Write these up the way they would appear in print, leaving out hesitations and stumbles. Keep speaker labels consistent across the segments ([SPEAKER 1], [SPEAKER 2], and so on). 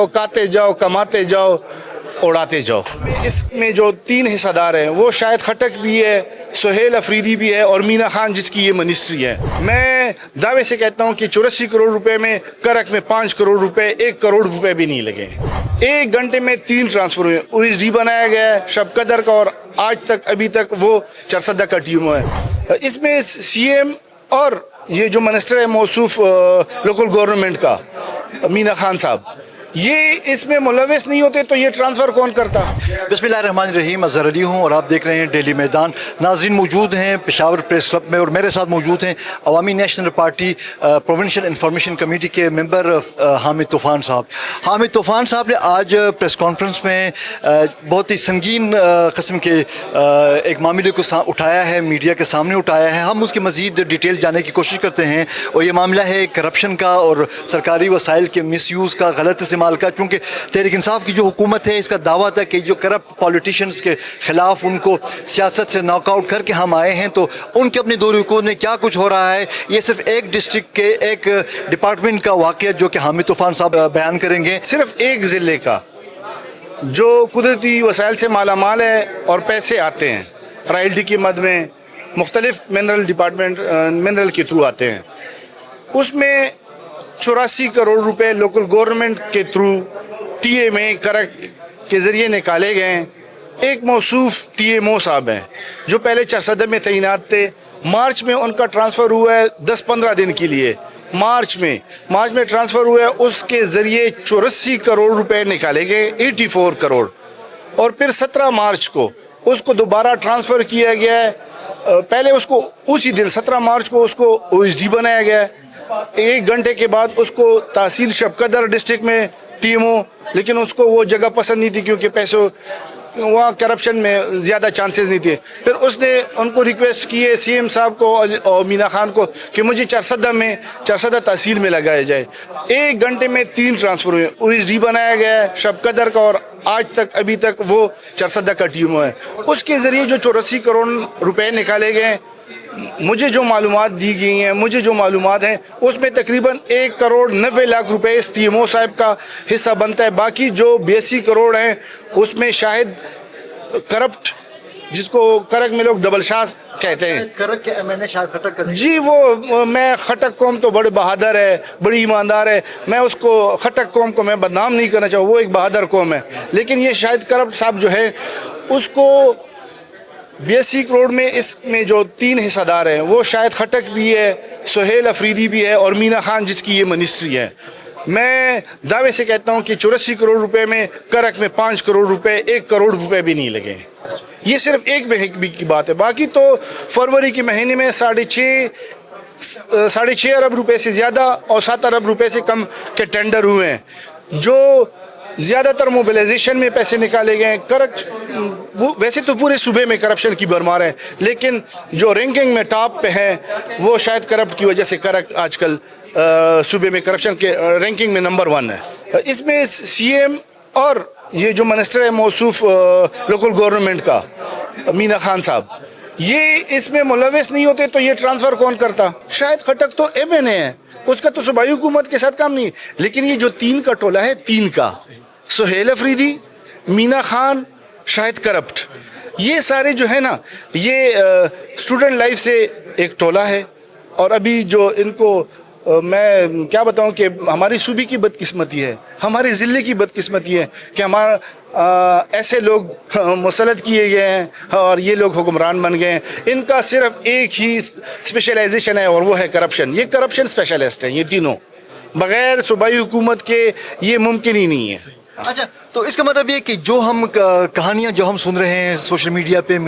[SPEAKER 1] खाते जाओ, कमाते जाओ, उड़ाते जाओ। इसमें जो 3 हिस्सेदार हैं वो शायद खटक भी है, सुहेल अफरीदी भी है और मीना खान जिसकी ये मिनिस्ट्री है। मैं दावे से कहता हूँ कि 84 करोड़ रुपए में करक में 5 करोड़ रुपए, 1 करोड़ रुपए भी नहीं लगे। 1 घंटे में 3 ट्रांसफर हुए। OSD बनाया गया है शब कदर का और आज तक अभी तक वो चरसदा का टीम है। इसमें CM और ये जो मिनिस्टर है मौसूफ लोकल गवर्नमेंट का मीना खान साहब, ये इसमें मुलविस नहीं होते तो ये ट्रांसफ़र कौन करता।
[SPEAKER 2] बिस्मिल्लाहिर्रहमानिर्रहीम, अज़हर अली हूँ और आप देख रहे हैं डेली मैदान। नाज़रीन मौजूद हैं पेशावर प्रेस क्लब में और मेरे साथ मौजूद हैं Awami national party provincial information committee के मेंबर हामिद तूफ़ान साहब। हामिद तूफ़ान साहब ने आज प्रेस कॉन्फ्रेंस में बहुत ही संगीन किस्म के एक मामले को उठाया है, मीडिया के सामने उठाया है। हम उसकी मज़ीद डिटेल जानने की कोशिश करते हैं और ये मामला है करप्शन का और सरकारी वसाइल के मिसयूज़ का, गलत इस्तेमाल का। क्योंकि तहरीक इंसाफ की जो हुकूमत है इसका दावा था कि जो करप्ट पॉलिटिशियंस के ख़िलाफ़ उनको सियासत से नॉकआउट करके हम आए हैं, तो उनके अपनी दौर हुकूमत में क्या कुछ हो रहा है ये सिर्फ एक डिस्ट्रिक्ट के एक डिपार्टमेंट का वाक़या जो कि हामिद तूफ़ान साहब बयान करेंगे।
[SPEAKER 1] सिर्फ एक ज़िले का जो कुदरती वसाइल से मालामाल है और पैसे आते हैं रॉयल्टी की मद में मुख्तलिफ मिनरल के थ्रू आते हैं, उसमें 84 करोड़ रुपए लोकल गवर्नमेंट के थ्रू टीए में करक के ज़रिए निकाले गए हैं। एक मौसूफ TMO साहब हैं जो पहले चरसदा में तैनात थे। मार्च में उनका ट्रांसफ़र हुआ है 10-15 दिन के लिए। मार्च में ट्रांसफ़र हुआ है, उसके ज़रिए 84 करोड़ रुपए निकाले गए, 84 करोड़। और फिर 17 मार्च को उसको दोबारा ट्रांसफ़र किया गया है। पहले उसको उसी दिन 17 मार्च को उसको OSD बनाया गया है। 1 घंटे के बाद उसको तहसील शबकदर डिस्ट्रिक्ट में TMO, लेकिन उसको वो जगह पसंद नहीं थी क्योंकि पैसों वहाँ करप्शन में ज़्यादा चांसेस नहीं थे। फिर उसने उनको रिक्वेस्ट की है CM साहब को और मीना खान को कि मुझे चरसदा तहसील में लगाया जाए। 1 घंटे में 3 ट्रांसफ़र हुए। OSD बनाया गया है शब कदर का और आज तक अभी तक वो चरसदा का TMO है। उसके ज़रिए जो 84 करोड़ रुपए निकाले गए, मुझे जो मालूमात दी गई हैं, मुझे जो मालूमात हैं, उसमें तकरीबन 1 करोड़ 90 लाख रुपए इस TMO साहब का हिस्सा बनता है। बाकी जो 82 करोड़ हैं उसमें शायद करप्ट, जिसको करक में लोग डबल शाह कहते हैं,
[SPEAKER 2] करक के MNA शायद खटक का
[SPEAKER 1] जी, वो मैं खटक कौम तो बड़े बहादुर है, बड़ी ईमानदार है, मैं उसको खटक कौम को मैं बदनाम नहीं करना चाहूँ, वो एक बहादुर कौम है। लेकिन ये शायद करप्ट साहब जो है उसको 82 करोड़ में इसमें जो 3 हिस्सेदार हैं वो शायद खटक भी है, सुहेल अफरीदी भी है और मीना खान जिसकी ये मिनिस्ट्री है। मैं दावे से कहता हूँ कि 84 करोड़ रुपए में करक में 5 करोड़ रुपए, 1 करोड़ रुपए भी नहीं लगे। ये सिर्फ एक महीने की बात है। बाकी तो फरवरी के महीने में 6.5 अरब रुपए से ज़्यादा और 7 अरब रुपए से कम के टेंडर हुए हैं, जो ज़्यादातर मोबिलाइजेशन में पैसे निकाले गए हैं। वैसे तो पूरे सूबे में करप्शन की भरमार है, लेकिन जो रैंकिंग में टॉप पे है वो शायद करप्ट की वजह से करक आजकल सूबे में करप्शन के रैंकिंग में नंबर 1 है। इसमें CM और ये जो मिनिस्टर है मौसूफ लोकल गवर्नमेंट का मीना खान साहब, ये इसमें मुलविस नहीं होते तो ये ट्रांसफ़र कौन करता। शायद खटक तो MNA है, उसका तो सूबाई हुकूमत के साथ काम नहीं। लेकिन ये जो 3 का टोला है, 3 का सुहेल अफरीदी, मीना खान, शायद करप्ट, ये सारे जो है ना, ये स्टूडेंट लाइफ से एक टोला है। और अभी जो इनको मैं क्या बताऊं कि हमारी सूबे की बदकिस्मती है, हमारे ज़िले की बदकिस्मती है कि हमारा ऐसे लोग मुसल्लत किए गए हैं और ये लोग हुक्मरान बन गए हैं। इनका सिर्फ एक ही स्पेशलाइजेशन है और वो है करप्शन। ये करप्शन स्पेशलिस्ट हैं ये तीनों, बग़ैर सूबाई हुकूमत के ये मुमकिन ही नहीं है।
[SPEAKER 2] अच्छा, तो इसका मतलब ये कि जो हम कहानियाँ जो हम सुन रहे हैं सोशल मीडिया पे,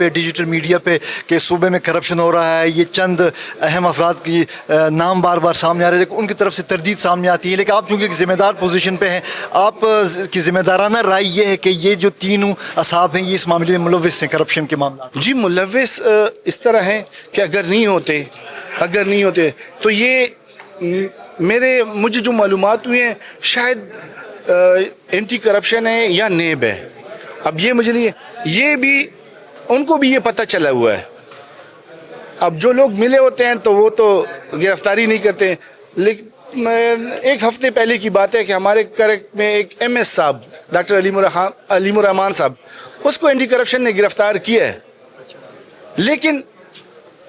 [SPEAKER 2] डिजिटल मीडिया पे कि सूबे में करप्शन हो रहा है, ये चंद अहम अफराद की नाम बार बार सामने आ रहे हैं, लेकिन उनकी तरफ से तरदीद सामने आती है। लेकिन आप चूँकि एक ज़िम्मेदार पोजीशन पे हैं, आप की ज़िम्मेदाराना राय ये है कि ये जो तीनों असाब हैं ये इस मामले में मुलविस हैं करप्शन के मामला।
[SPEAKER 1] जी, मुलविस इस तरह हैं कि अगर नहीं होते तो ये मुझे जो मालूमात हुई हैं शायद एंटी करप्शन है या नेब है। अब ये मुझे नहीं है, ये भी उनको भी ये पता चला हुआ है। अब जो लोग मिले होते हैं तो वो तो गिरफ्तारी नहीं करते, लेकिन ایک ہفتے پہلے کی بات ہے کہ ہمارے کریکٹ میں ایک ایم ایس صاحب ڈاکٹر علیم الرحمان صاحب، اس کو اینٹی کرپشن نے گرفتار کیا ہے، لیکن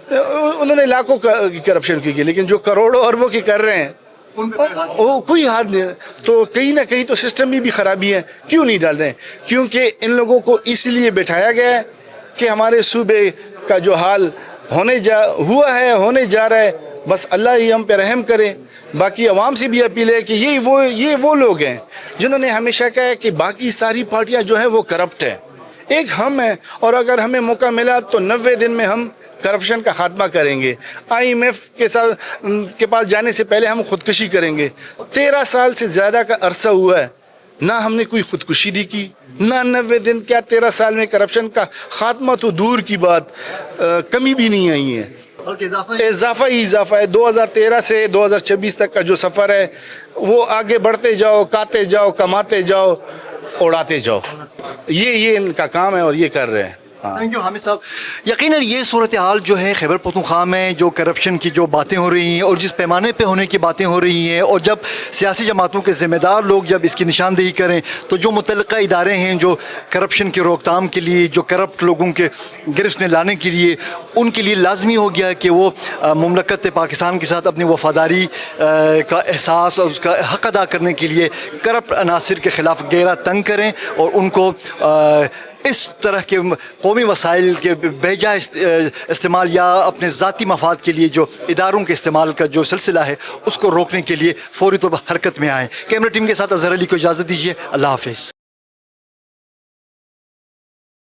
[SPEAKER 1] انہوں نے لاکھوں کی کرپشن کی، لیکن جو کروڑوں اربوں کی کر رہے ہیں وہ کوئی ہاتھ نہیں. تو کہیں نہ کہیں تو سسٹم میں بھی خرابی ہے. کیوں نہیں ڈال رہے ہیں؟ کیونکہ ان لوگوں کو اس لیے بٹھایا گیا ہے کہ ہمارے صوبے کا جو حال ہونے جا رہا ہے، بس اللہ ہی ہم پہ رحم کرے. باقی عوام سے بھی اپیل ہے کہ یہ وہ لوگ ہیں جنہوں نے ہمیشہ کہا ہے کہ باقی ساری پارٹیاں جو ہیں وہ کرپٹ ہیں، ایک ہم ہیں، اور اگر ہمیں موقع ملا تو 90 دن میں ہم کرپشن کا خاتمہ کریں گے. IMF کے پاس جانے سے پہلے ہم خودکشی کریں گے. 13 سال سے زیادہ کا عرصہ ہوا ہے، نہ ہم نے کوئی خودکشی نہیں کی، نہ 90 دن. کیا 13 سال میں کرپشن کا خاتمہ تو دور کی بات، کمی بھی نہیں آئی ہے، اضافہ ہی اضافہ ہے. 2013 سے 2026 تک کا جو سفر ہے وہ آگے بڑھتے جاؤ، کھاتے جاؤ، کماتے جاؤ، اڑاتے جاؤ. یہ ان کا کام ہے اور یہ کر رہے ہیں.
[SPEAKER 2] تھینک یو حامد صاحب. یقیناً یہ صورتحال جو ہے خیبر پختونخوا میں جو کرپشن کی جو باتیں ہو رہی ہیں اور جس پیمانے پہ ہونے کی باتیں ہو رہی ہیں، اور جب سیاسی جماعتوں کے ذمہ دار لوگ جب اس کی نشاندہی کریں تو جو متعلقہ ادارے ہیں جو کرپشن کی روک تھام کے لیے، جو کرپٹ لوگوں کے گرفت میں لانے کے لیے، ان کے لیے لازمی ہو گیا کہ وہ مملکت پاکستان کے ساتھ اپنی وفاداری کا احساس اور اس کا حق ادا کرنے کے لیے کرپٹ عناصر کے خلاف گہرا تنگ کریں اور ان کو اس طرح کے قومی وسائل کے بے جا استعمال یا اپنے ذاتی مفاد کے لیے جو اداروں کے استعمال کا جو سلسلہ ہے اس کو روکنے کے لیے فوری طور پر حرکت میں آئیں. کیمرہ ٹیم کے ساتھ اظہر علی کو اجازت دیجیے. اللہ حافظ.